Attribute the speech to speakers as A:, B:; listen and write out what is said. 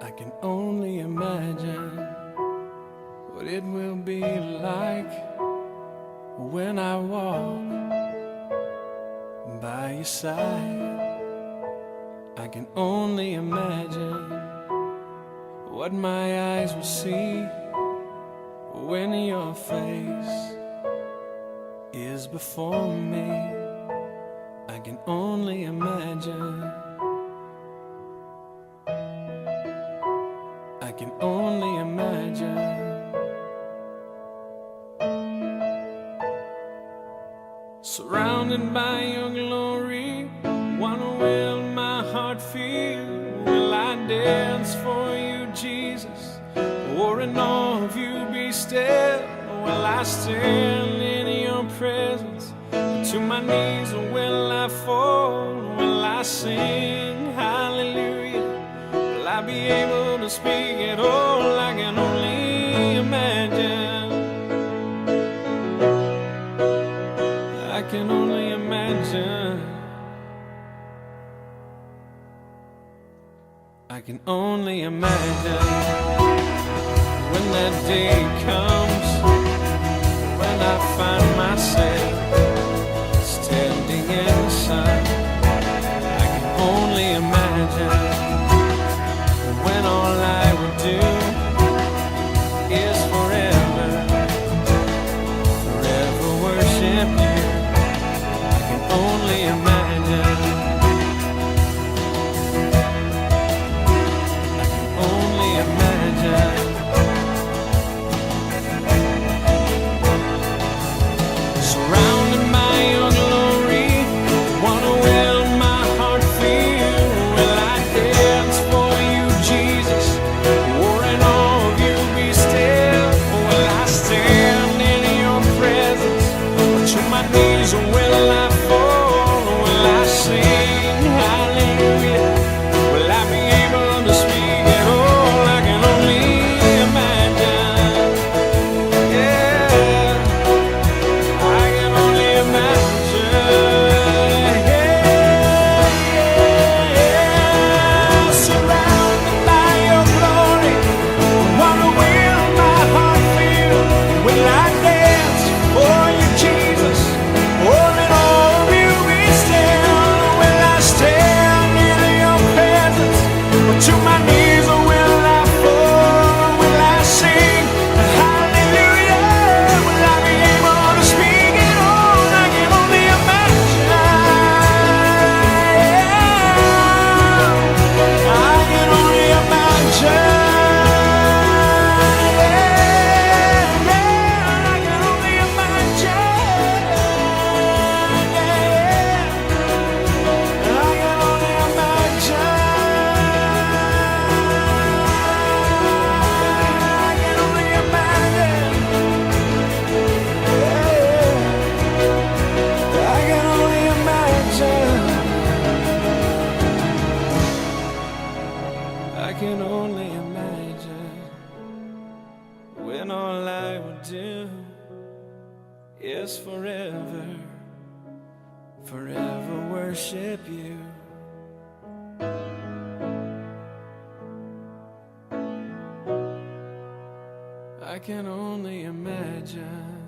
A: I can only imagine what it will be like when I walk by your side. I can only imagine what my eyes will see when your face is before me. I can only imagine. I can only imagine. Surrounded by your glory, what will my heart feel? Will I dance for you, Jesus? Or in awe of you be still? Will I stand in your presence? To my knees will I fall? Will I sing hallelujah? Will I be able to speak at all? I can only imagine. I can only imagine. I can only imagine when that day comes, when I find myself standing in the sun. I can only imagine when all I would do is forever, forever worship you. I can only imagine. I can only imagine. Surrounded by your glory, what will my heart feel? Will I dance for you, Jesus? Or in awe of you be still? Will I stand in your presence? Or to my knees will I fall? Will I sing hallelujah? Will I be able to speak at all? I can only imagine. Yeah, I can only imagine. Surrounded by your glory, what will my heart feel? Will I dance for you, Jesus? Or in awe of you be still? Will I stand in your presence? Or to my knees will I fall? Will I sing hallelujah? Will I be able to speak at all? I can only imagine. I can only imagine. I can only imagine. I can only imagine. I can only imagine. I can only imagine. I can only imagine when all I would do is forever, forever worship you. I can only imagine.